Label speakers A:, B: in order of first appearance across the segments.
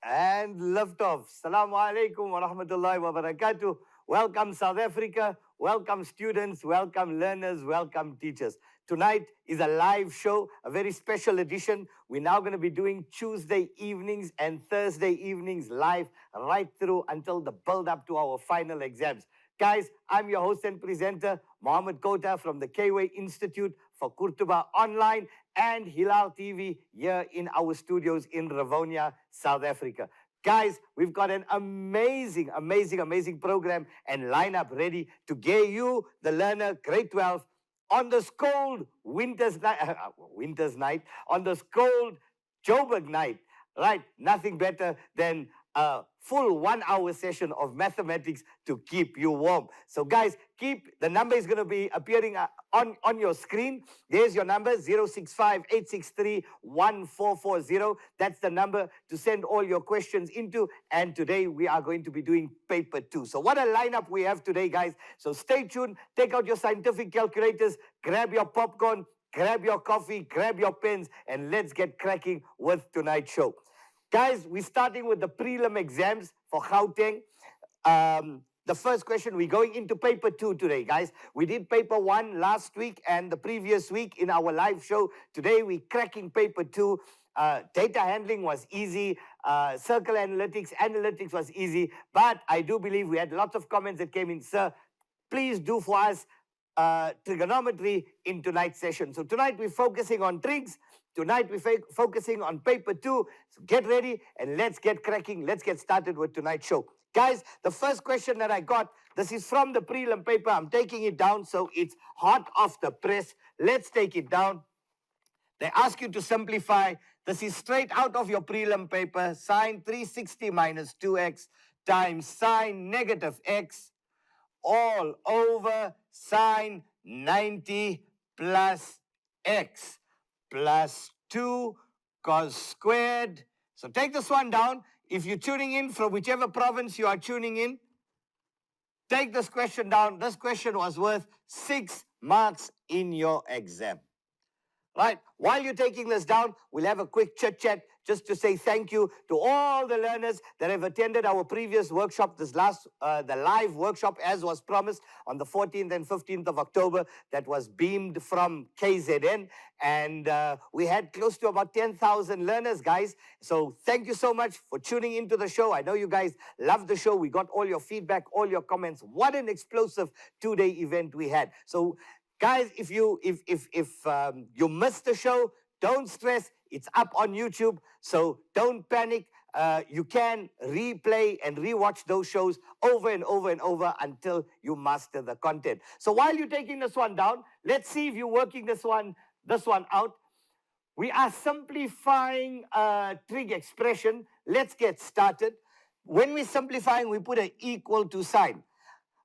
A: And liftoff. Assalamu alaikum wa rahmatullahi wa barakatuh. Welcome South Africa, welcome students, welcome learners, welcome teachers. Tonight is a live show, a very special edition. We're now going to be doing Tuesday evenings and Thursday evenings live right through until the build up to our final exams. Guys, I'm your host and presenter, Mohammed Kota from the Kway Institute for Qurtuba Online and Hilaal TV here in our studios in Rivonia, South Africa. Guys, we've got an amazing program and lineup ready to get you, the learner, grade 12, on this cold winter's night, on this cold Joburg night, right? Nothing better than a full 1 hour session of mathematics to keep you warm. So guys, the number is going to be appearing on your screen. There's your number, 065-863-1440. That's the number to send all your questions into. And today we are going to be doing paper 2. So what a lineup we have today, guys. So stay tuned, take out your scientific calculators, grab your popcorn, grab your coffee, grab your pens, and let's get cracking with tonight's show. Guys, we're starting with the prelim exams for Gauteng. The first question, we're going into paper 2 today, guys. We did paper 1 last week and the previous week in our live show. Today, we're cracking paper 2. Data handling was easy. Circle analytics was easy. But I do believe we had lots of comments that came in. Sir, please do for us trigonometry in tonight's session. So tonight, we're focusing on trigs. Tonight, we're focusing on paper 2. So get ready and let's get cracking. Let's get started with tonight's show. Guys, the first question that I got, this is from the prelim paper. I'm taking it down so it's hot off the press. Let's take it down. They ask you to simplify. This is straight out of your prelim paper. Sine 360 minus 2x times sine negative x all over sine 90 plus x plus 2 cos squared. So take this one down. If you're tuning in from whichever province you are tuning in, take this question down. This question was worth 6 marks in your exam. Right? While you're taking this down, we'll have a quick chit-chat just to say thank you to all the learners that have attended our previous workshop, the live workshop as was promised on the 14th and 15th of October that was beamed from KZN. And we had close to about 10,000 learners, guys. So thank you so much for tuning into the show. I know you guys love the show. We got all your feedback, all your comments. What an explosive 2-day event we had. So guys, if you missed the show, don't stress. It's up on YouTube, so don't panic. You can replay and rewatch those shows over and over and over until you master the content. So while you're taking this one down, let's see if you're working this one out. We are simplifying a trig expression. Let's get started. When we're simplifying, we put an equal to sign.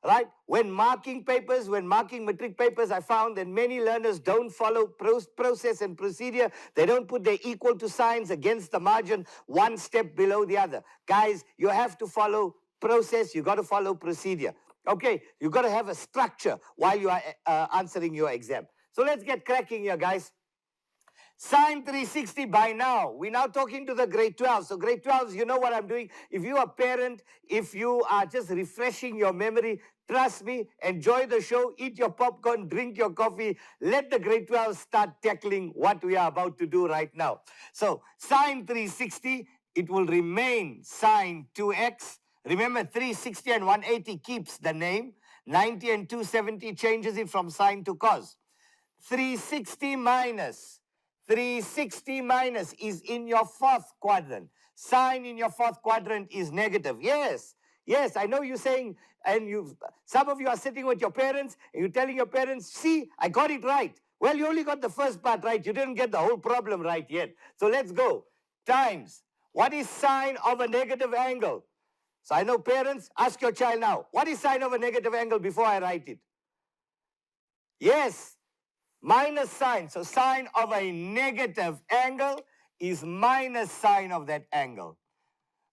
A: Right? When marking matric papers, I found that many learners don't follow process and procedure. They don't put their equal to signs against the margin one step below the other. Guys, you have to follow process. You got to follow procedure. Okay, you got to have a structure while you are answering your exam. So let's get cracking here, guys. Sine 360 by now. We're now talking to the grade 12. So grade 12s, you know what I'm doing. If you are a parent, if you are just refreshing your memory, trust me, enjoy the show, eat your popcorn, drink your coffee. Let the grade 12 start tackling what we are about to do right now. So sine 360, it will remain sine 2x. Remember, 360 and 180 keeps the name. 90 and 270 changes it from sine to cos. 360 minus is in your fourth quadrant. Sine in your fourth quadrant is negative. Yes, I know you're saying, and some of you are sitting with your parents, and you're telling your parents, see, I got it right. Well, you only got the first part right. You didn't get the whole problem right yet. So let's go. Times. What is sine of a negative angle? So I know parents, ask your child now, what is sine of a negative angle before I write it? Yes. Minus sine. So sine of a negative angle is minus sine of that angle.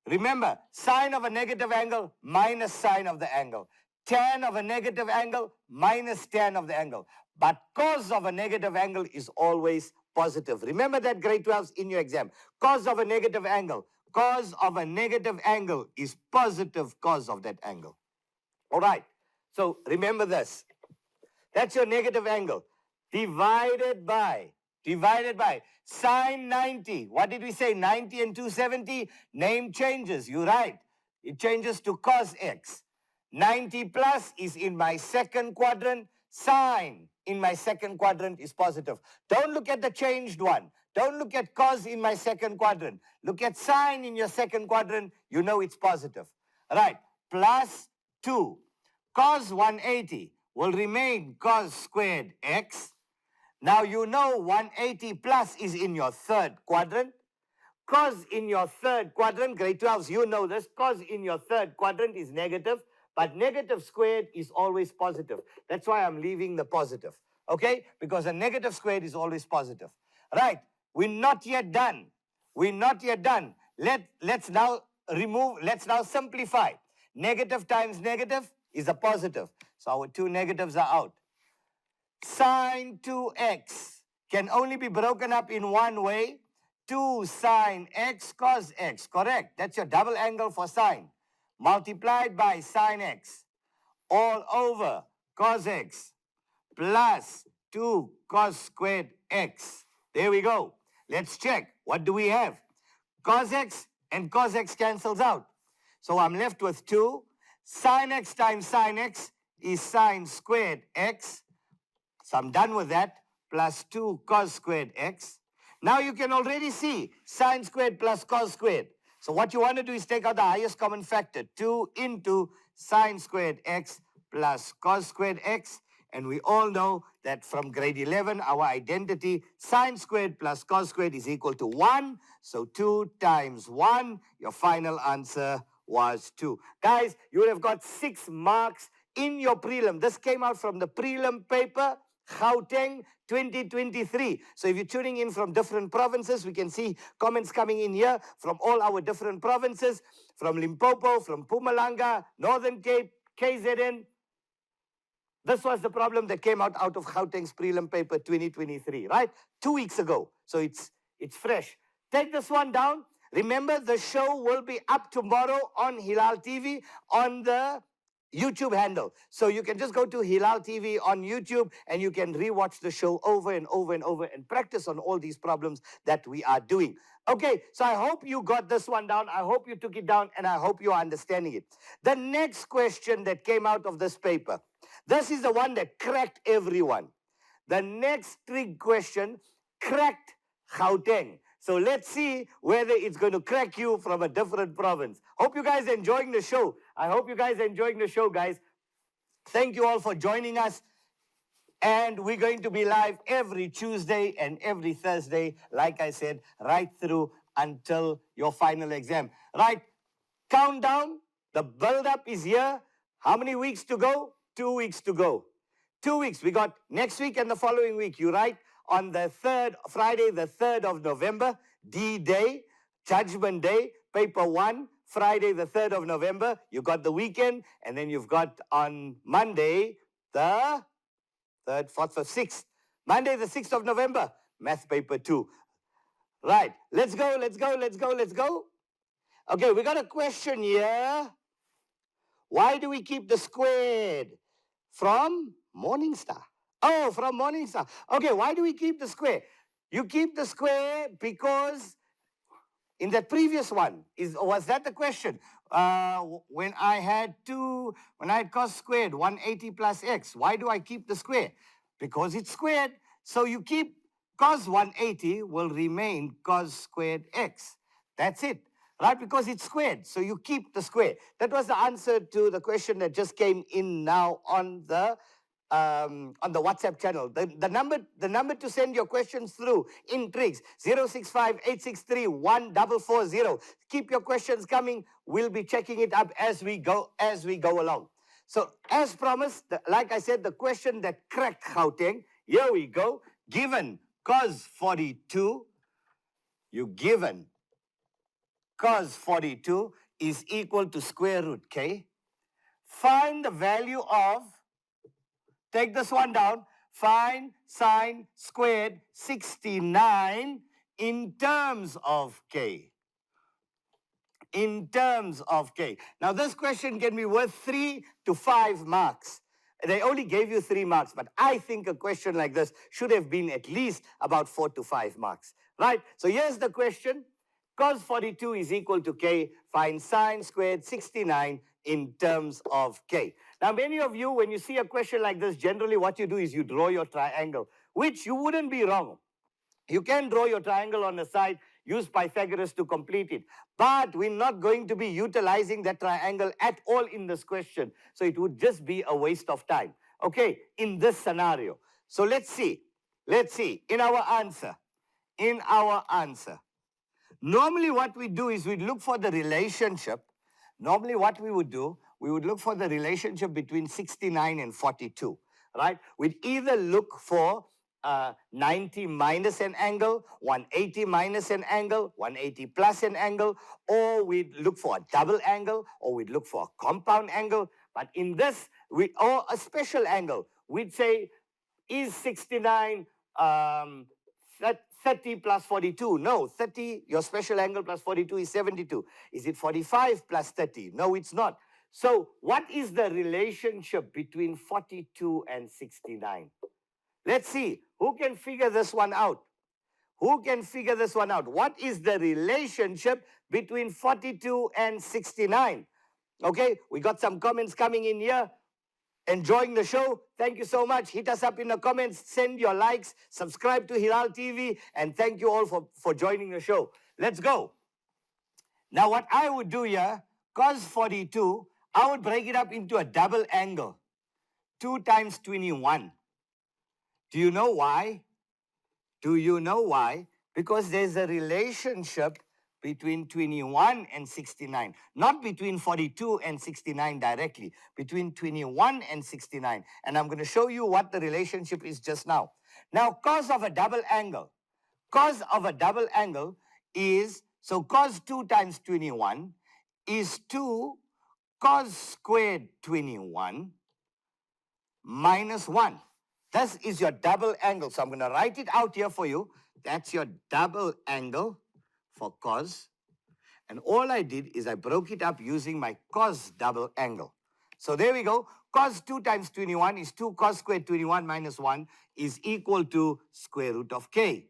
A: Remember, sine of a negative angle minus sine of the angle. Tan of a negative angle minus tan of the angle. But cos of a negative angle is always positive. Remember that grade 12s in your exam. Cos of a negative angle. cos of a negative angle is positive cos of that angle. All right. So remember this. That's your negative angle. Divided by sine 90. What did we say? 90 and 270? Name changes. You're right. It changes to cos x. 90 plus is in my second quadrant. Sine in my second quadrant is positive. Don't look at the changed one. Don't look at cos in my second quadrant. Look at sine in your second quadrant. You know it's positive. Right. Plus 2. Cos 180 will remain cos squared x. Now you know 180 plus is in your third quadrant. Cos in your third quadrant, grade 12s, you know this, cos in your third quadrant is negative, but negative squared is always positive. That's why I'm leaving the positive, okay? Because a negative squared is always positive. Right, we're not yet done. We're not yet done. Let's now simplify. Negative times negative is a positive. So our two negatives are out. Sine 2x can only be broken up in one way. 2 sine x cos x, correct? That's your double angle for sine. Multiplied by sine x all over cos x plus 2 cos squared x. There we go. Let's check. What do we have? Cos x and cos x cancels out. So I'm left with 2. Sine x times sine x is sine squared x. So I'm done with that. Plus 2 cos squared x. Now you can already see sine squared plus cos squared. So what you want to do is take out the highest common factor. 2 into sine squared x plus cos squared x. And we all know that from grade 11, our identity, sine squared plus cos squared is equal to 1. So 2 times 1, your final answer was 2. Guys, you would have got 6 marks in your prelim. This came out from the prelim paper, Gauteng 2023. So if you're tuning in from different provinces, we can see comments coming in here from all our different provinces, from Limpopo, from Mpumalanga, Northern Cape, KZN. This was the problem that came out of Gauteng's prelim paper 2023, right? 2 weeks ago. So it's fresh. Take this one down. Remember, the show will be up tomorrow on Hilaal TV on the YouTube handle. So you can just go to Hilaal TV on YouTube and you can rewatch the show over and over and over and practice on all these problems that we are doing. Okay, so I hope you got this one down. I hope you took it down and I hope you're understanding it. The next question that came out of this paper, this is the one that cracked everyone. The next trig question cracked Gauteng. So let's see whether it's going to crack you from a different province. Hope you guys are enjoying the show. I hope you guys are enjoying the show, guys. Thank you all for joining us. And we're going to be live every Tuesday and every Thursday, like I said, right through until your final exam. Right, countdown, the build-up is here. How many weeks to go? 2 weeks to go. 2 weeks. We got next week and the following week. You write on the 3rd, Friday, the 3rd of November, D-Day, Judgment Day, paper 1, Friday, the 3rd of November. You got the weekend, and then you've got on Monday, the 3rd, 4th, 5th, 6th. Monday, the 6th of November, math paper 2. Right, let's go, let's go, let's go, let's go. Okay, we got a question here. Why do we keep the squared? From Morningstar. Oh, from Morningstar. Okay, why do we keep the square? You keep the square because in that previous one, was that the question? When I had cos squared, 180 plus x, why do I keep the square? Because it's squared. So you keep cos 180 will remain cos squared x. That's it. Right, because it's squared, so you keep the square. That was the answer to the question that just came in now on the WhatsApp channel. The number to send your questions through in trigs, 065-863-1440. Keep your questions coming. We'll be checking it up as we go along. So as promised, like I said, the question that cracked Gauteng, here we go. Given cos 42, given cos 42 is equal to square root k. Find the value of, take this one down, find sine squared 69 in terms of k. in terms of K. Now, this question can be worth 3 to 5 marks. They only gave you 3 marks, but I think a question like this should have been at least about 4 to 5 marks, right? So here's the question. Cos 42 is equal to K. Find sine squared 69 in terms of K. Now, many of you, when you see a question like this, generally what you do is you draw your triangle, which you wouldn't be wrong. You can draw your triangle on the side, use Pythagoras to complete it. But we're not going to be utilizing that triangle at all in this question. So it would just be a waste of time, okay, in this scenario. So let's see. Let's see. In our answer. Normally what we do is we look for the relationship. Normally what we would do, we would look for the relationship between 69 and 42, right? We'd either look for 90 minus an angle, 180 minus an angle, 180 plus an angle, or we'd look for a double angle, or we'd look for a compound angle. But in this, or a special angle, we'd say, is 69 30 plus 42? No, 30, your special angle plus 42 is 72. Is it 45 plus 30? No, it's not. So what is the relationship between 42 and 69? Let's see. Who can figure this one out? Who can figure this one out? What is the relationship between 42 and 69? Okay, we got some comments coming in here. Enjoying the show? Thank you so much. Hit us up in the comments, send your likes, subscribe to Hilaal TV, and thank you all for joining the show. Let's go. Now what I would do here, cos 42, I would break it up into a double angle. 2 times 21. Do you know why? Do you know why? Because there's a relationship between 21 and 69. Not between 42 and 69 directly. Between 21 and 69. And I'm going to show you what the relationship is just now. Now, cos of a double angle. Cos of a double angle is, so cos 2 times 21 is 2 cos squared 21 minus 1. This is your double angle. So I'm going to write it out here for you. That's your double angle for cos. And all I did is I broke it up using my cos double angle. So there we go. Cos 2 times 21 is 2 cos squared 21 minus 1 is equal to square root of K.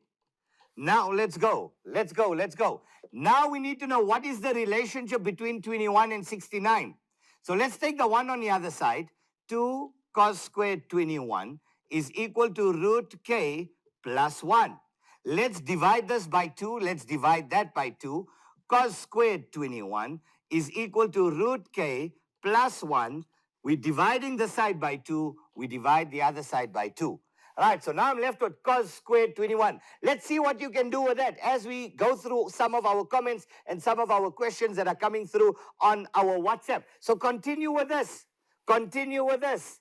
A: Now let's go. Let's go. Let's go. Now we need to know what is the relationship between 21 and 69. So let's take the one on the other side. 2 cos squared 21 is equal to root K plus 1. Let's divide this by 2. Let's divide that by 2. Cos squared 21 is equal to root K plus 1. We're dividing the side by 2. We divide the other side by 2. All right, so now I'm left with cos squared 21. Let's see what you can do with that as we go through some of our comments and some of our questions that are coming through on our WhatsApp. So continue with this. Continue with this.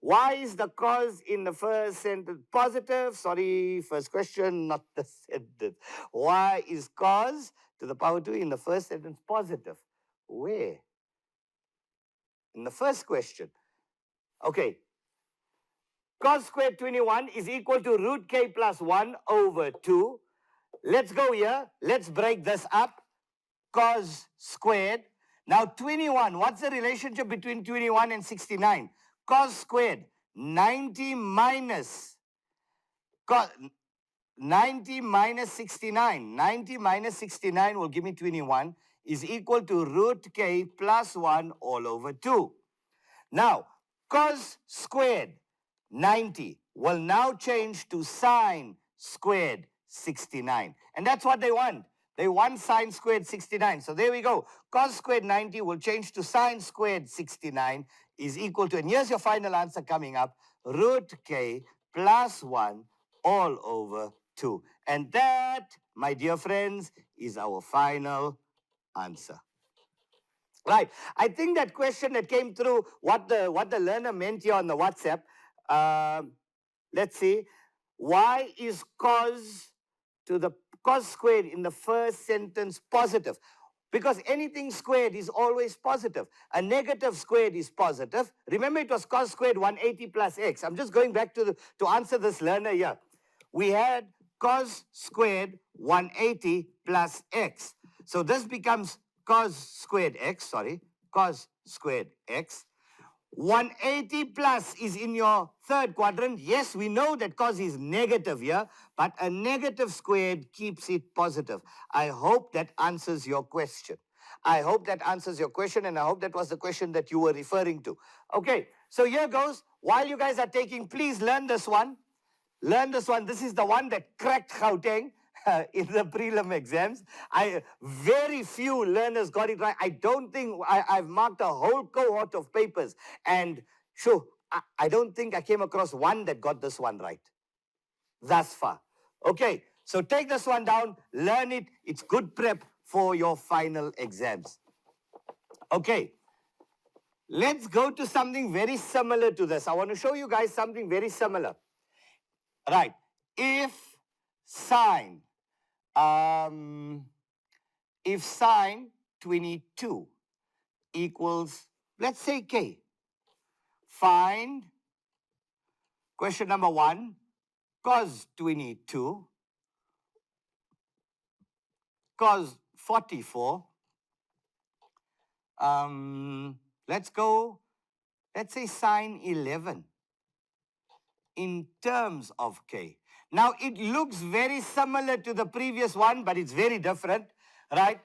A: Why is the cos in the first sentence positive? Sorry, first question, not the sentence. Why is cos to the power 2 in the first sentence positive? Where? In the first question. Okay. Cos squared 21 is equal to root K plus 1 over 2. Let's go here. Let's break this up. Cos squared. Now 21, what's the relationship between 21 and 69? Cos squared, 90 minus 69. 90 minus 69 will give me 21 is equal to root K plus 1 all over 2. Now, cos squared 90 will now change to sine squared 69. And that's what they want. They want sine squared 69. So there we go. Cos squared 90 will change to sine squared 69 is equal to, and here's your final answer coming up, root K plus 1 all over 2. And that, my dear friends, is our final answer. Right. I think that question that came through, what the learner meant here on the WhatsApp, let's see. Why is cos to the cos squared in the first sentence positive? Because anything squared is always positive. A negative squared is positive. Remember, it was cos squared 180 plus x. I'm just going back to answer this learner here. We had cos squared 180 plus x. So this becomes cos squared x, cos squared x. 180 plus is in your third quadrant. Yes, we know that cos is negative here, but a negative squared keeps it positive. I hope that answers your question. I hope that answers your question, and I hope that was the question that you were referring to. Okay, so here goes. While you guys are taking, please learn this one. Learn this one. This is the one that cracked Gauteng in the prelim exams. Very few learners got it right. I don't think I've marked a whole cohort of papers, and sure, I don't think I came across one that got this one right thus far. Okay, so take this one down, learn it. It's good prep for your final exams. Okay, let's go to something very similar to this. I want to show you guys something very similar. Right, if sine 22 equals, let's say k, find, question number 1, cos 22, cos 44, let's say sine 11 in terms of k. Now, it looks very similar to the previous one, but it's very different, right?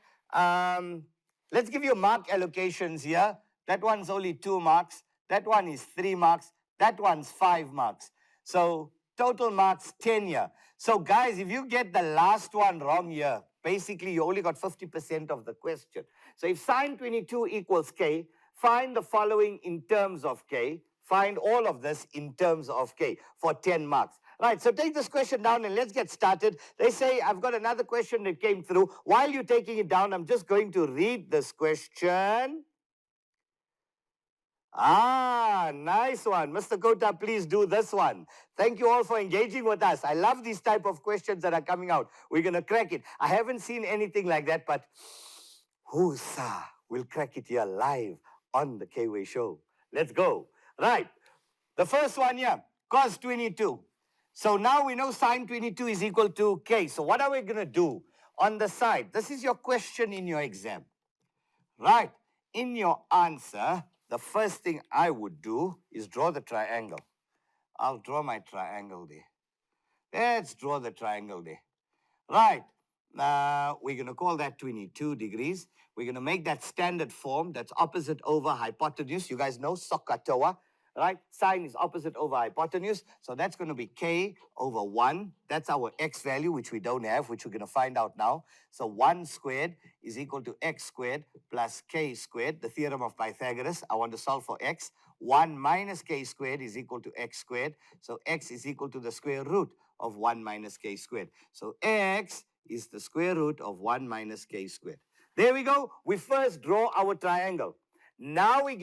A: Let's give you mark allocations here. That one's only 2 marks. That one is 3 marks. That one's 5 marks. So, total marks 10 here. So, guys, if you get the last one wrong here, basically, you only got 50% of the question. So, if sine 22 equals k, find the following in terms of k. Find all of this in terms of k for 10 marks. Right, so take this question down and let's get started. They say, I've got another question that came through. While you're taking it down, I'm just going to read this question. Nice one. Mr. Kota, please do this one. Thank you all for engaging with us. I love these type of questions that are coming out. We're going to crack it. I haven't seen anything like that, but we'll crack it here live on the K-Way Show. Let's go. Right, the first one here, cos 22. So now we know sine 22 is equal to k. So what are we going to do on the side? This is your question in your exam. Right, in your answer, the first thing I would do is draw the triangle. I'll draw my triangle there. Let's draw the triangle there. Right, we're going to call that 22 degrees. We're going to make that standard form. That's opposite over hypotenuse. You guys know SOHCAHTOA. Right? Sine is opposite over hypotenuse. So that's going to be k over 1. That's our x value, which we don't have, which we're going to find out now. So 1 squared is equal to x squared plus k squared. The theorem of Pythagoras. I want to solve for x. 1 minus k squared is equal to x squared. So x is equal to the square root of 1 minus k squared. So x is the square root of 1 minus k squared. There we go. We first draw our triangle. Now we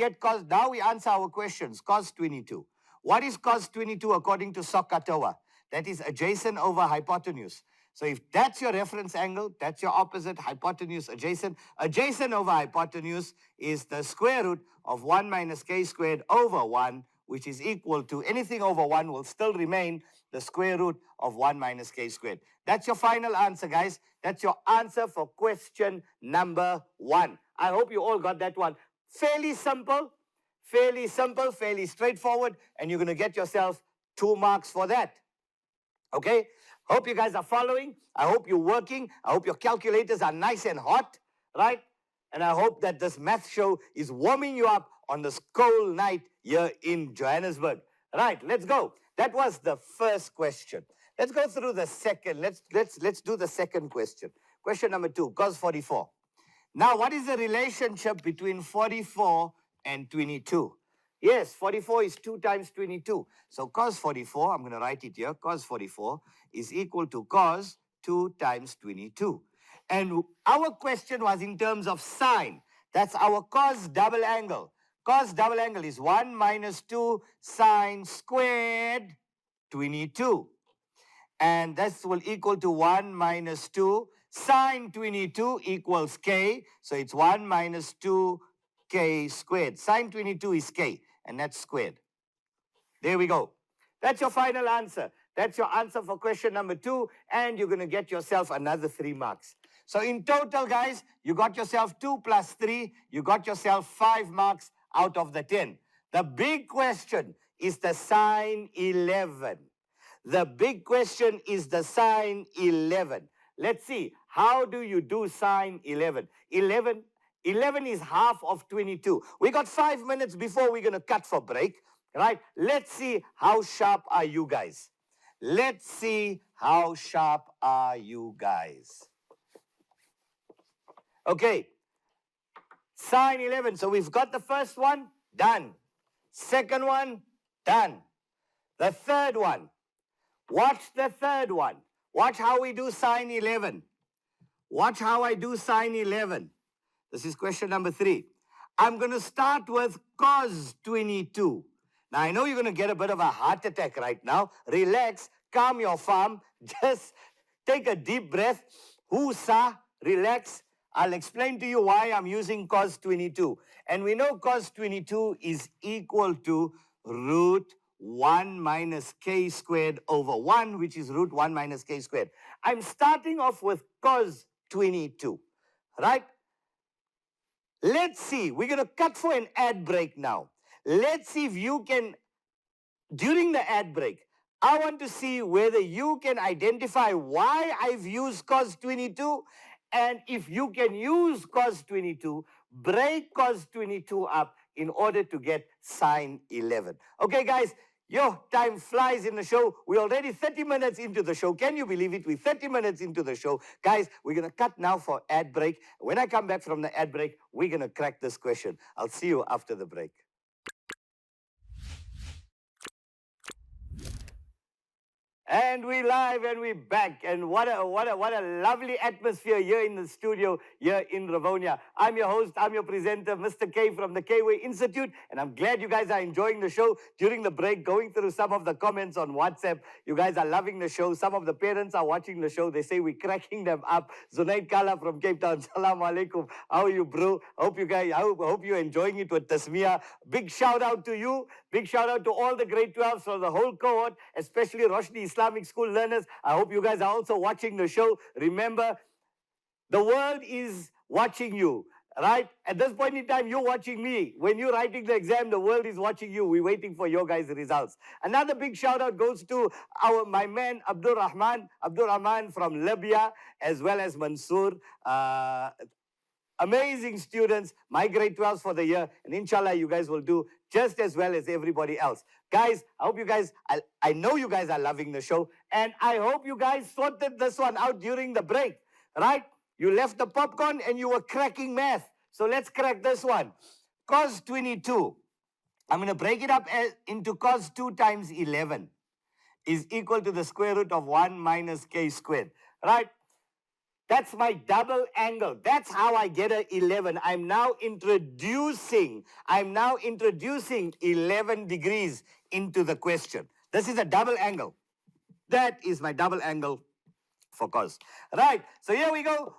A: answer our questions. Cos 22. What is cos 22 according to SOHCAHTOA? That is adjacent over hypotenuse. So if that's your reference angle, that's your opposite, hypotenuse adjacent. Adjacent over hypotenuse is the square root of 1 minus k squared over 1, which is equal to, anything over 1 will still remain the square root of 1 minus k squared. That's your final answer, guys. That's your answer for question number 1. I hope you all got that one. Fairly simple, fairly straightforward, and you're going to get yourself 2 marks for that. Okay? Hope you guys are following. I hope you're working. I hope your calculators are nice and hot, right? And I hope that this math show is warming you up on this cold night here in Johannesburg. Right, let's go. That was the first question. Let's go through the second. Let's do the second question. Question number 2, cos 44. Now, what is the relationship between 44 and 22? Yes, 44 is 2 times 22. So cos 44, I'm going to write it here, cos 44 is equal to cos 2 times 22. And our question was in terms of sine. That's our cos double angle. Cos double angle is 1 minus 2 sine squared 22. And this will equal to 1 minus 2 sine 22 equals k. So it's 1 minus 2k squared. Sine 22 is k, and that's squared. There we go. That's your final answer. That's your answer for question number 2, and you're going to get yourself another 3 marks. So in total, guys, you got yourself 2 plus 3. You got yourself 5 marks out of the 10. The big question is the sine 11. The big question is the sine 11. Let's see, how do you do sine 11? 11 is half of 22. We got 5 minutes before we're going to cut for break, right? Let's see how sharp are you guys. Let's see how sharp are you guys. Okay, sine 11. So we've got the first one, done. Second one, done. The third one. Watch the third one. Watch how we do sine 11. Watch how I do sine 11. This is question number 3. I'm going to start with cos 22. Now, I know you're going to get a bit of a heart attack right now. Relax, calm your farm. Just take a deep breath. Hoosa, relax. I'll explain to you why I'm using cos 22. And we know cos 22 is equal to root 1 minus k squared over 1, which is root 1 minus k squared. I'm starting off with cos 22, right? Let's see. We're going to cut for an ad break now. Let's see if you can, during the ad break, I want to see whether you can identify why I've used cos 22, and if you can use cos 22, break cos 22 up in order to get sine 11. Okay, guys, your time flies in the show. We're already 30 minutes into the show. Can you believe it? We're 30 minutes into the show. Guys, we're going to cut now for ad break. When I come back from the ad break, we're going to crack this question. I'll see you after the break. And we live and we back. And what a lovely atmosphere here in the studio here in Ravonia. I'm your host, I'm your presenter, Mr. K from the K-Way Institute. And I'm glad you guys are enjoying the show. During the break, going through some of the comments on WhatsApp, you guys are loving the show. Some of the parents are watching the show. They say we're cracking them up. Zunaid Kala from Cape Town. Salam alaikum. How are you, bro? Hope you're enjoying it with Tasmia. Big shout out to you. Big shout out to all the grade 12s for the whole cohort, especially Roshni Islamic School learners. I hope you guys are also watching the show. Remember, the world is watching you, right? At this point in time, you're watching me. When you're writing the exam, the world is watching you. We're waiting for your guys' results. Another big shout out goes to my man, Abdul Rahman from Libya, as well as Mansoor. Amazing students, my grade 12s for the year, and inshallah you guys will do just as well as everybody else. Guys, I hope you guys, I know you guys are loving the show, and I hope you guys sorted this one out during the break, right? You left the popcorn and you were cracking math. So let's crack this one. Cos 22, I'm going to break it up into cos 2 times 11 is equal to the square root of 1 minus k squared, right? That's my double angle. That's how I get an 11. I'm now introducing 11 degrees into the question. This is a double angle. That is my double angle for cos. Right, so here we go.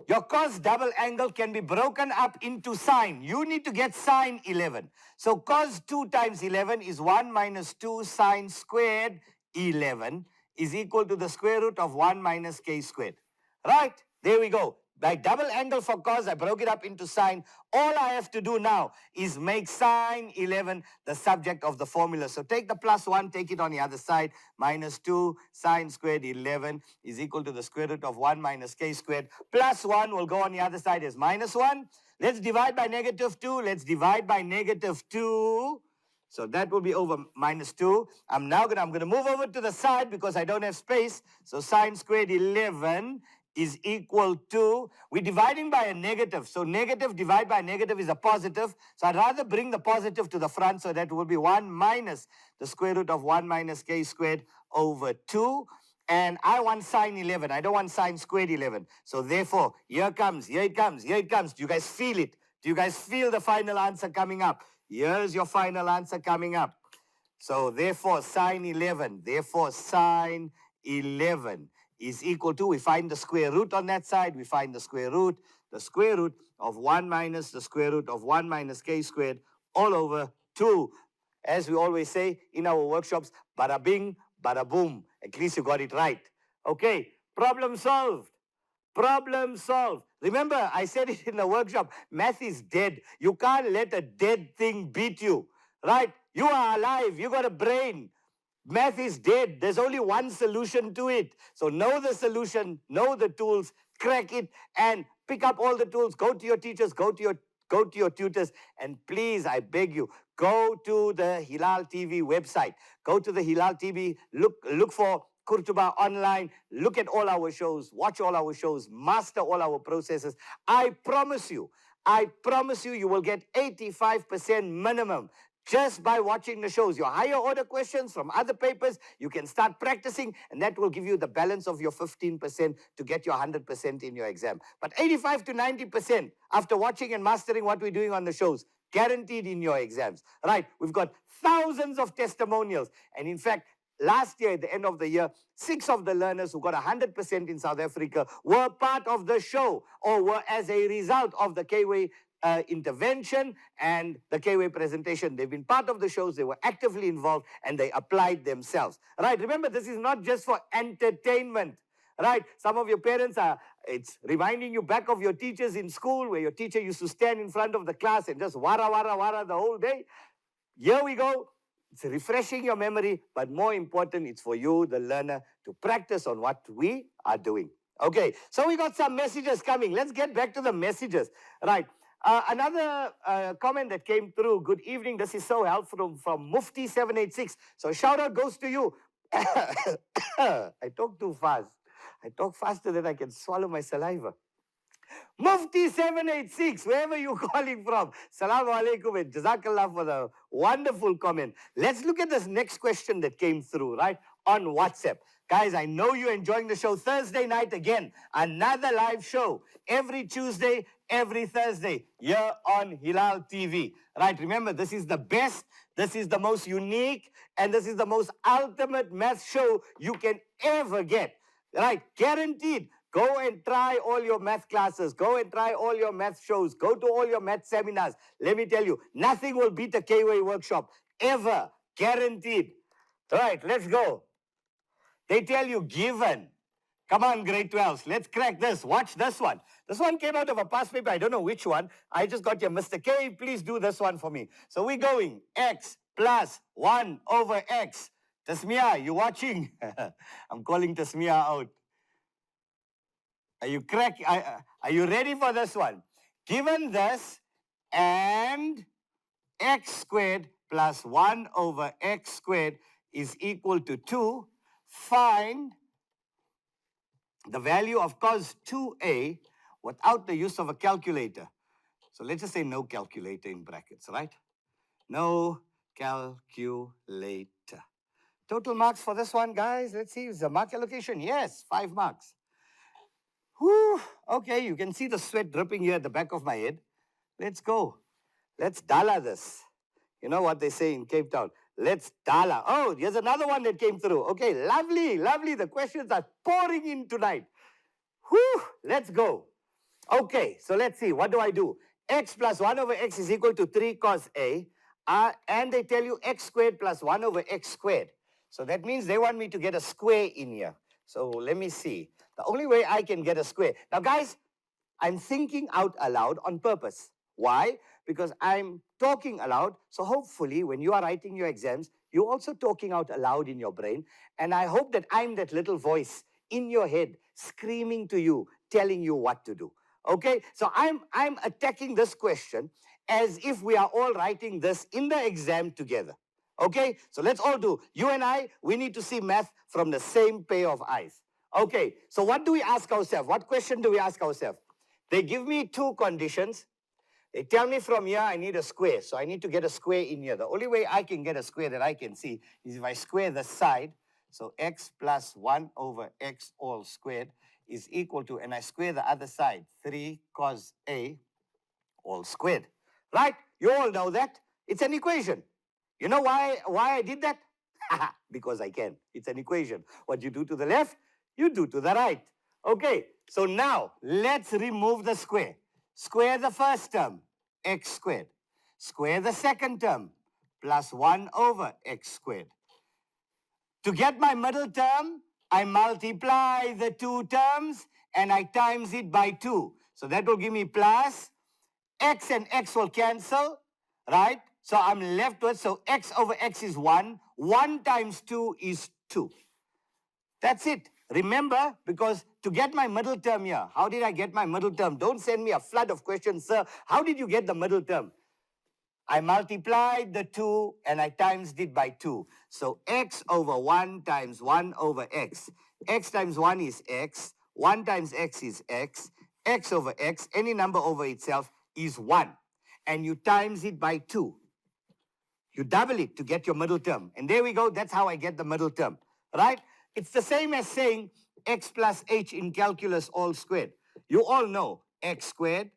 A: Your cos double angle can be broken up into sine. You need to get sine 11. So cos 2 times 11 is 1 minus 2 sine squared 11 is equal to the square root of 1 minus k squared. Right, there we go. By double angle for cos, I broke it up into sine. All I have to do now is make sine 11 the subject of the formula. So take the plus 1, take it on the other side. Minus 2 sine squared 11 is equal to the square root of 1 minus k squared. Plus 1 will go on the other side as minus 1. Let's divide by negative 2. Let's divide by negative 2. So that will be over minus 2. I'm going to move over to the side because I don't have space. So sine squared 11 is equal to, we're dividing by a negative. So negative divided by negative is a positive. So I'd rather bring the positive to the front. So that will be 1 minus the square root of 1 minus k squared over 2. And I want sine 11. I don't want sine squared 11. So therefore, here it comes. Do you guys feel it? Do you guys feel the final answer coming up? Here's your final answer coming up. So therefore, sine 11 is equal to, we find the square root on that side, we find the square root of 1 minus the square root of 1 minus k squared all over 2. As we always say in our workshops, bada bing, bada boom. At least you got it right. Okay, problem solved. Problem solve. Remember, I said it in the workshop, math is dead. You can't let a dead thing beat you, right? You are alive. You got a brain. Math is dead. There's only one solution to it. So know the solution, know the tools, crack it, and pick up all the tools. Go to your teachers, go to your tutors, and please, I beg you, go to the Hilaal TV website. Go to the Hilaal TV, look for Qurtuba online, look at all our shows, watch all our shows, master all our processes. I promise you, you will get 85% minimum just by watching the shows. Your higher order questions from other papers, you can start practicing, and that will give you the balance of your 15% to get your 100% in your exam. But 85 to 90% after watching and mastering what we're doing on the shows, guaranteed in your exams. Right, we've got thousands of testimonials, and in fact, last year, at the end of the year, 6 of the learners who got 100% in South Africa were part of the show or were as a result of the K-Way intervention and the K-Way presentation. They've been part of the shows, they were actively involved, and they applied themselves. Right, remember, this is not just for entertainment. Right, some of your parents it's reminding you back of your teachers in school where your teacher used to stand in front of the class and just wara, wara, wara the whole day. Here we go. It's refreshing your memory, but more important, it's for you, the learner, to practice on what we are doing. Okay, so we got some messages coming. Let's get back to the messages. Right. Another comment that came through. Good evening. This is so helpful from Mufti786. So shout out goes to you. I talk too fast. I talk faster than I can swallow my saliva. Mufti786, wherever you're calling from. Salaam alaikum and Jazakallah for the wonderful comment. Let's look at this next question that came through, right, on WhatsApp. Guys, I know you're enjoying the show. Thursday night again, another live show. Every Tuesday, every Thursday, here on Hilaal TV. Right, remember, this is the best, this is the most unique, and this is the most ultimate math show you can ever get. Right, guaranteed. Go and try all your math classes. Go and try all your math shows. Go to all your math seminars. Let me tell you, nothing will beat a K-Way workshop. Ever. Guaranteed. All right, let's go. They tell you given. Come on, grade 12s. Let's crack this. Watch this one. This one came out of a past paper. I don't know which one. I just got here. Mr. K, please do this one for me. So we're going x plus 1 over x. Tasmia, you watching? I'm calling Tasmia out. Are you ready for this one? Given this and x squared plus 1 over x squared is equal to 2, find the value of cos 2a without the use of a calculator. So let's just say no calculator in brackets, right? No calculator. Total marks for this one, guys. Let's see, is the mark allocation? Yes, 5 marks. Whew. Okay, you can see the sweat dripping here at the back of my head. Let's go. Let's dala this. You know what they say in Cape Town? Let's dala. Oh, here's another one that came through. Okay, lovely, lovely. The questions are pouring in tonight. Whew. Let's go. Okay, so let's see. What do I do? X plus 1 over x is equal to 3 cos a. And they tell you x squared plus 1 over x squared. So that means they want me to get a square in here. So let me see. The only way I can get a square. Now, guys, I'm thinking out aloud on purpose. Why? Because I'm talking aloud. So hopefully, when you are writing your exams, you're also talking out aloud in your brain. And I hope that I'm that little voice in your head screaming to you, telling you what to do. Okay? So I'm attacking this question as if we are all writing this in the exam together. Okay? So let's all do. You and I, we need to see math from the same pair of eyes. Okay, so what do we ask ourselves? What question do we ask ourselves? They give me 2 conditions. They tell me from here I need a square. So I need to get a square in here. The only way I can get a square that I can see is if I square the side. So x plus 1 over x all squared is equal to, and I square the other side, 3 cos a all squared. Right? You all know that. It's an equation. You know why I did that? Because I can. It's an equation. What you do to the left, you do to the right. Okay, so now let's remove the square. Square the first term, x squared. Square the second term, plus 1 over x squared. To get my middle term, I multiply the 2 terms and I times it by 2. So that will give me plus, x and x will cancel, right? So I'm left with, so x over x is 1. 1 times 2 is 2. That's it. Remember, because to get my middle term here, how did I get my middle term? Don't send me a flood of questions, sir. How did you get the middle term? I multiplied the 2 and I times it by 2. So x over 1 times 1 over x. X times 1 is x. 1 times x is x. X over x, any number over itself, is 1. And you times it by 2. You double it to get your middle term. And there we go. That's how I get the middle term. Right? It's the same as saying x plus h in calculus all squared. You all know x squared.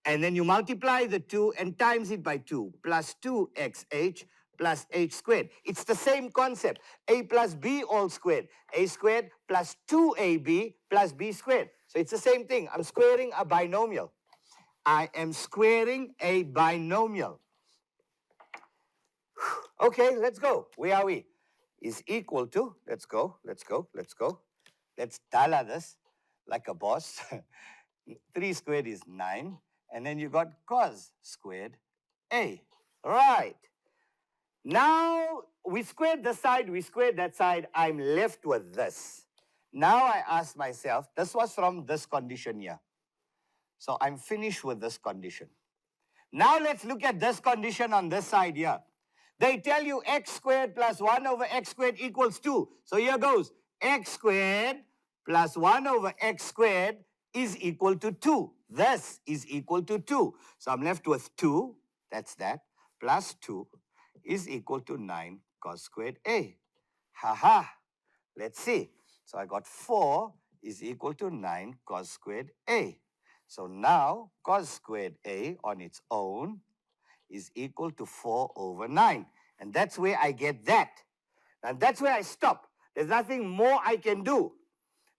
A: And then you multiply the 2 and times it by 2 plus 2xh plus h squared. It's the same concept. A plus b all squared. A squared plus 2ab plus b squared. So it's the same thing. I'm squaring a binomial. I am squaring a binomial. Okay, let's go. Where are we? Is equal to, let's go. Let's dollar this like a boss. 3 squared is 9. And then you got cos squared A. Right. Now, we squared this side, we squared that side. I'm left with this. Now I ask myself, this was from this condition here. So I'm finished with this condition. Now let's look at this condition on this side here. They tell you x squared plus 1 over x squared equals 2. So here goes. X squared plus 1 over x squared is equal to 2. This is equal to 2. So I'm left with 2, that's that, plus 2 is equal to 9 cos squared A. Ha. Let's see. So I got 4 is equal to 9 cos squared A. So now cos squared A on its own is equal to 4 over 9. And that's where I get that. And that's where I stop. There's nothing more I can do.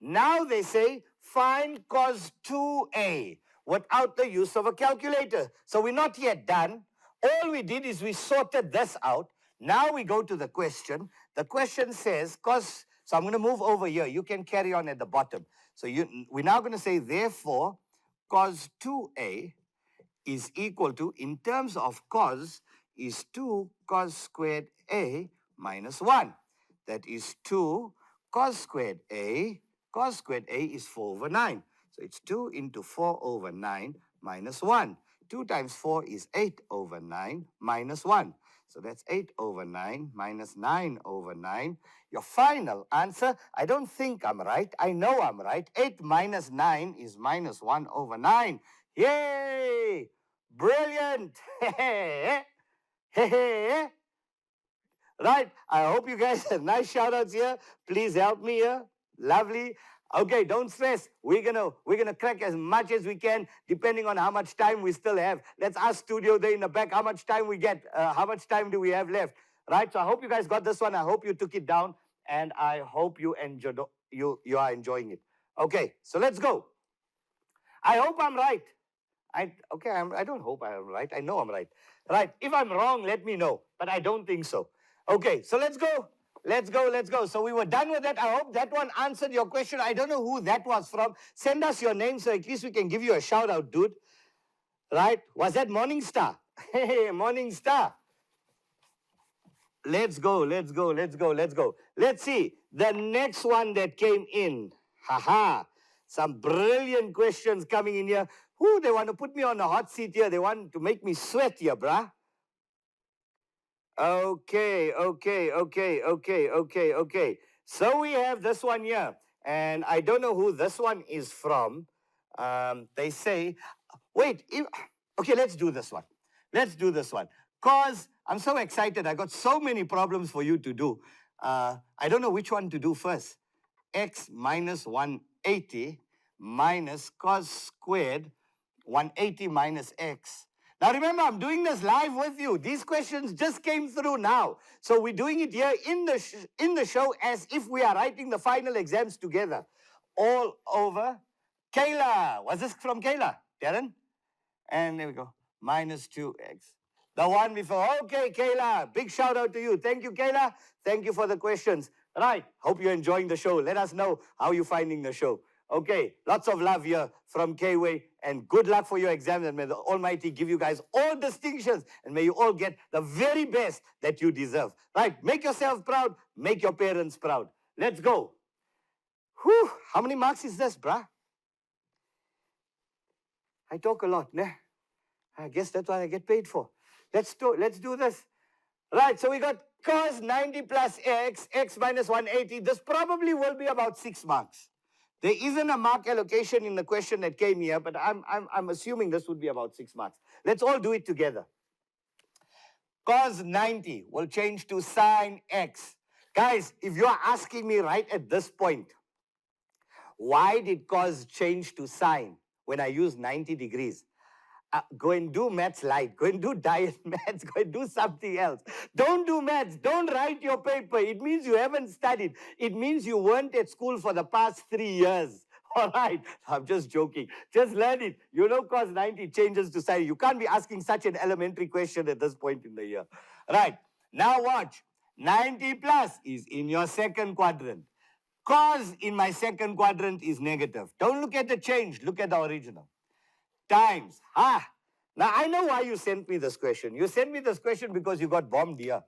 A: Now they say, find cos 2a without the use of a calculator. So we're not yet done. All we did is we sorted this out. Now we go to the question. The question says cos, so I'm going to move over here. You can carry on at the bottom. So we're now going to say, therefore, cos 2a is equal to, in terms of cos, is 2 cos squared a minus 1. That is 2 cos squared a. Cos squared a is 4 over 9. So it's 2 into 4 over 9 minus 1. 2 times 4 is 8 over 9 minus 1. So that's 8 over 9 minus 9 over 9. Your final answer, I don't think I'm right. I know I'm right. 8 minus 9 is minus 1 over 9. Yay! Brilliant! Right? I hope you guys have nice shout-outs here. Please help me here. Lovely. Okay, don't stress. We're gonna crack as much as we can, depending on how much time we still have. Let's ask studio there in the back how much time we get. How much time do we have left? Right? So I hope you guys got this one. I hope you took it down, and I hope you enjoyed. You are enjoying it. Okay, so let's go. I hope I'm right. I don't hope I'm right. I know I'm right. Right? If I'm wrong, let me know. But I don't think so. Okay, so let's go. Let's go. So we were done with that. I hope that one answered your question. I don't know who that was from. Send us your name so at least we can give you a shout out, dude. Right? Was that Morningstar? Hey, Morningstar. Let's go. Let's see. The next one that came in. Some brilliant questions coming in here. Ooh, they want to put me on a hot seat here. They want to make me sweat here, bruh. Okay. So we have this one here. And I don't know who this one is from. They say, okay, let's do this one. Because I'm so excited. I got so many problems for you to do. I don't know which one to do first. X minus 180 minus cos squared 180 minus x. Now remember, I'm doing this live with you. These questions just came through now. So we're doing it here in the show as if we are writing the final exams together. All over. Kayla. Was this from Kayla? Darren? And there we go. Minus 2x. The one before. Okay, Kayla. Big shout out to you. Thank you, Kayla. Thank you for the questions. Right. Hope you're enjoying the show. Let us know how you're finding the show. Okay, lots of love here from K-Way, and good luck for your exams, and may the Almighty give you guys all distinctions, and may you all get the very best that you deserve. Right, make yourself proud, make your parents proud. Let's go. Whew, how many marks is this, bruh? I talk a lot, ne? I guess that's what I get paid for. Let's do this. Right, so we got cos 90 plus x, x minus 180. This probably will be about 6 marks. There isn't a mark allocation in the question that came here, but I'm assuming this would be about 6 marks. Let's all do it together. Cos 90 will change to sine x. Guys, if you're asking me right at this point, why did cos change to sine when I use 90 degrees? Go and do maths light. Go and do diet maths. Go and do something else. Don't do maths. Don't write your paper. It means you haven't studied. It means you weren't at school for the past 3 years. All right. I'm just joking. Just learn it. You know cos 90 changes to sine. You can't be asking such an elementary question at this point in the year. Right. Now watch. 90 plus is in your second quadrant. Cos in my second quadrant is negative. Don't look at the change. Look at the original. Times. Now I know why you sent me this question. You sent me this question because you got bombed here.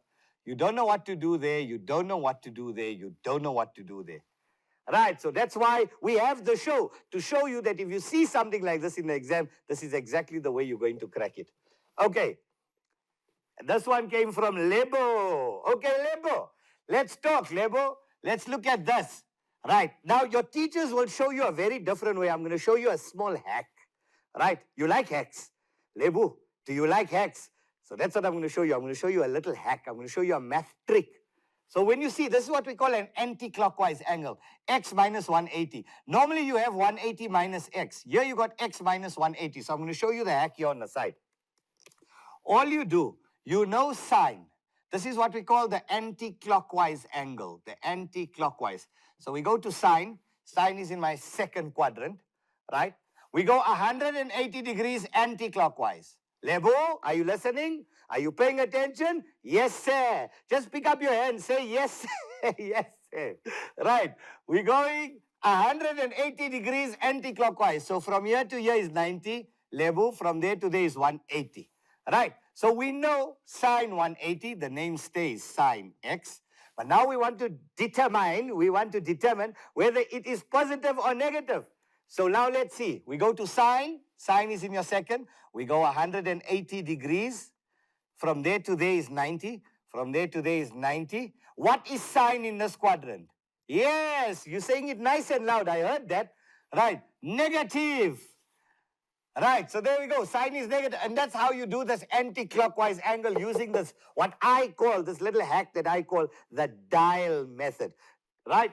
A: You don't know what to do there. You don't know what to do there. You don't know what to do there. Right, so that's why we have the show, to show you that if you see something like this in the exam, this is exactly the way you're going to crack it. Okay, this one came from Lebo. Okay, Lebo, let's talk, Lebo. Let's look at this. Right, now your teachers will show you a very different way. I'm going to show you a small hack. Right, you like hacks? Lebu, do you like hacks? So that's what I'm going to show you. I'm going to show you a little hack. I'm going to show you a math trick. So when you see, this is what we call an anti-clockwise angle, x minus 180. Normally you have 180 minus x. Here you got x minus 180. So I'm going to show you the hack here on the side. All you do, you know sine. This is what we call the anti-clockwise angle, the anti-clockwise. So we go to sine. Sine is in my second quadrant, right? We go 180 degrees anti-clockwise. Lebo, are you listening? Are you paying attention? Yes, sir. Just pick up your hand, say yes, sir. Yes, sir. Right. We're going 180 degrees anti-clockwise. So from here to here is 90. Lebo, from there to there is 180. Right. So we know sine 180, the name stays sine x. But now we want to determine whether it is positive or negative. So now let's see. We go to sine. Sine is in your second. We go 180 degrees. From there to there is 90. From there to there is 90. What is sine in this quadrant? Yes, you're saying it nice and loud. I heard that. Right. Negative. Right, so there we go. Sine is negative. And that's how you do this anti-clockwise angle using this, what I call, this little hack that I call the dial method. Right?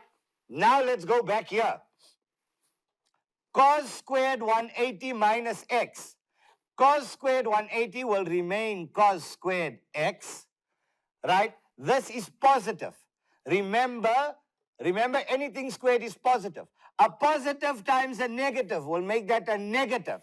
A: Now let's go back here. Cos squared 180 minus x. Cos squared 180 will remain cos squared x. Right? This is positive. Remember, anything squared is positive. A positive times a negative will make that a negative.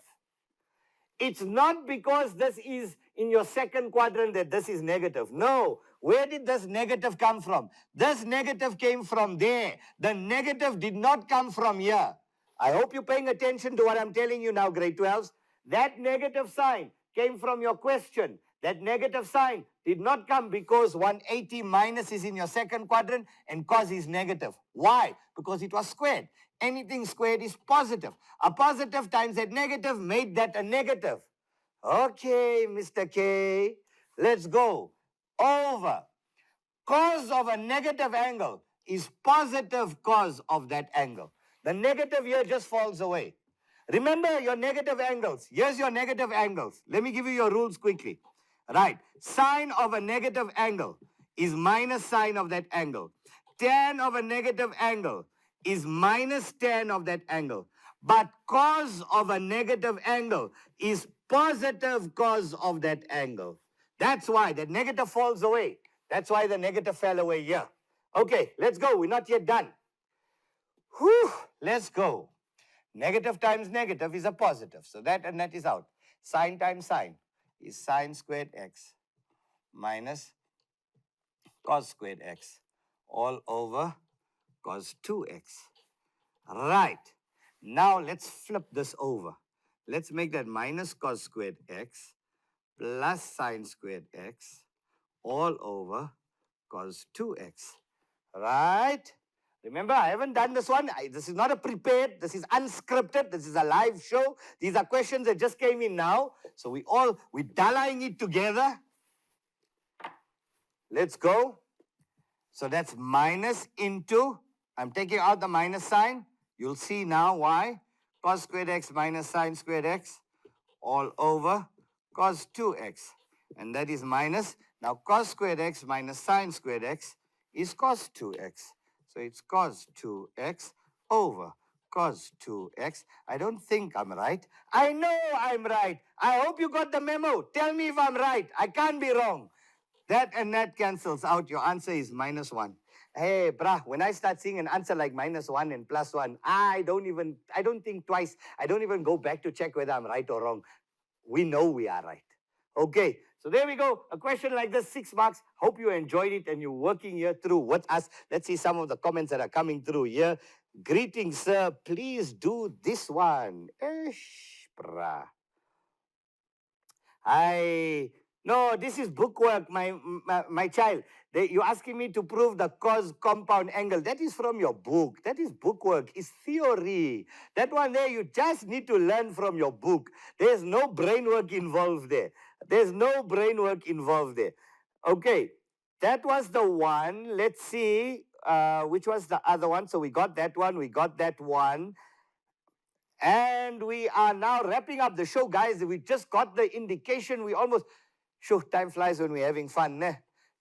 A: It's not because this is in your second quadrant that this is negative. No. Where did this negative come from? This negative came from there. The negative did not come from here. I hope you're paying attention to what I'm telling you now, grade 12s. That negative sign came from your question. That negative sign did not come because 180 minus is in your second quadrant and cos is negative. Why? Because it was squared. Anything squared is positive. A positive times that negative made that a negative. Okay, Mr. K, let's go. Over. Cos of a negative angle is positive cos of that angle. The negative here just falls away. Remember your negative angles. Here's your negative angles. Let me give you your rules quickly. Right. Sine of a negative angle is minus sine of that angle. Tan of a negative angle is minus tan of that angle. But cos of a negative angle is positive cos of that angle. That's why the negative falls away. That's why the negative fell away here. Okay, let's go. We're not yet done. Whew, let's go. Negative times negative is a positive. So that and that is out. Sine times sine is sine squared x minus cos squared x all over cos 2x. Right. Now let's flip this over. Let's make that minus cos squared x plus sine squared x all over cos 2x. Right? Remember, I haven't done this one. This is not a prepared. This is unscripted. This is a live show. These are questions that just came in now. So we're dialing it together. Let's go. So that's minus into, I'm taking out the minus sign. You'll see now why. Cos squared x minus sine squared x all over cos 2x. And that is minus. Now cos squared x minus sine squared x is cos 2x. So it's cos 2x over cos 2x. I don't think I'm right. I know I'm right. I hope you got the memo. Tell me if I'm right. I can't be wrong. That and that cancels out. Your answer is minus 1. Hey, brah, when I start seeing an answer like minus 1 and plus 1, I don't think twice. I don't even go back to check whether I'm right or wrong. We know we are right. Okay, so there we go. A question like this, 6 marks. Hope you enjoyed it and you're working here through with us. Let's see some of the comments that are coming through here. Greetings, sir. Please do this one. Ish, brah. No, this is bookwork, my child. You're asking me to prove the cos compound angle. That is from your book. That is bookwork. It's theory. That one there, you just need to learn from your book. There's no brain work involved there. There's no brain work involved there. Okay, that was the one. Let's see which was the other one. So we got that one. We got that one. And we are now wrapping up the show, guys. We just got the indication. We almost... Sure, time flies when we're having fun, ne?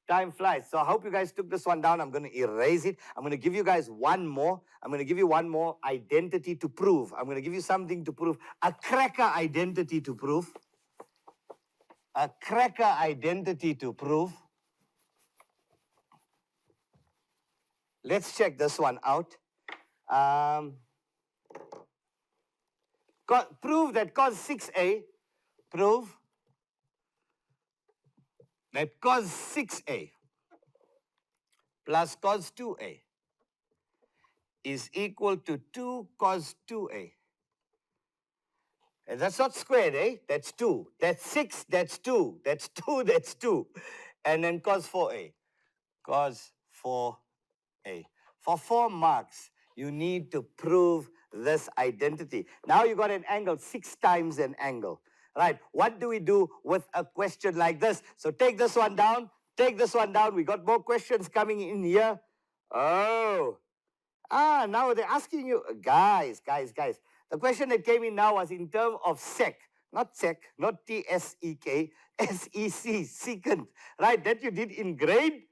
A: Time flies. So I hope you guys took this one down. I'm going to erase it. I'm going to give you guys one more. I'm going to give you one more identity to prove. I'm going to give you something to prove. A cracker identity to prove. A cracker identity to prove. Let's check this one out. Prove that cos 6a. Prove that cos 6a plus cos 2a is equal to 2 cos 2a. And that's not squared, eh? That's 2. That's 6, that's 2. That's 2, that's 2. And then cos 4a. Cos 4a. For 4 marks, you need to prove this identity. Now you got an angle, 6 times an angle. Right, what do we do with a question like this? So take this one down, take this one down. We got more questions coming in here. Oh, now they're asking you, guys. The question that came in now was in terms of sec, not sec, not T-S-E-K, S-E-C, secant, right? That you did in grade.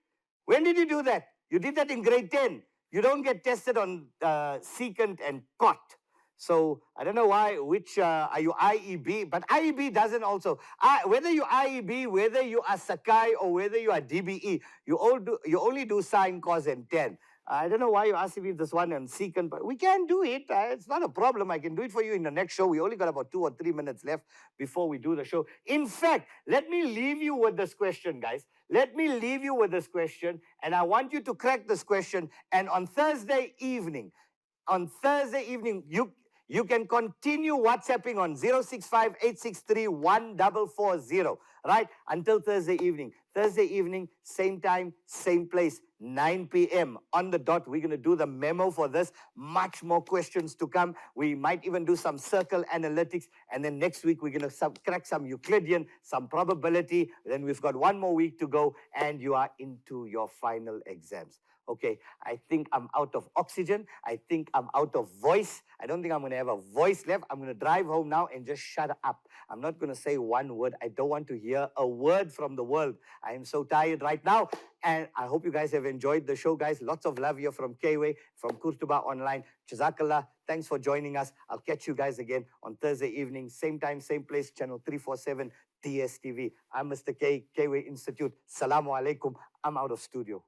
A: When did you do that? You did that in grade 10. You don't get tested on secant and cot. So I don't know why, which are you IEB, but IEB doesn't also, whether you IEB, whether you are Sakai or whether you are DBE, you only do sine, cos and tan. I don't know why you're asking me this one on secant, but we can do it. It's not a problem. I can do it for you in the next show. We only got about 2 or 3 minutes left before we do the show. In fact, let me leave you with this question, guys. Let me leave you with this question, and I want you to crack this question. And on Thursday evening, you can continue WhatsApping on 065-863-1440, right? Until Thursday evening. Thursday evening, same time, same place, 9 p.m. on the dot. We're going to do the memo for this. Much more questions to come. We might even do some circle analytics. And then next week, we're going to crack some Euclidean, some probability. Then we've got 1 more week to go, and you are into your final exams. Okay, I think I'm out of oxygen. I think I'm out of voice. I don't think I'm going to have a voice left. I'm going to drive home now and just shut up. I'm not going to say one word. I don't want to hear a word from the world. I am so tired right now. And I hope you guys have enjoyed the show, guys. Lots of love here from Kway, from Qurtuba Online. Jazakallah. Thanks for joining us. I'll catch you guys again on Thursday evening. Same time, same place, channel 347 DSTV. I'm Mr. K, Kway Institute. Salamu alaikum. I'm out of studio.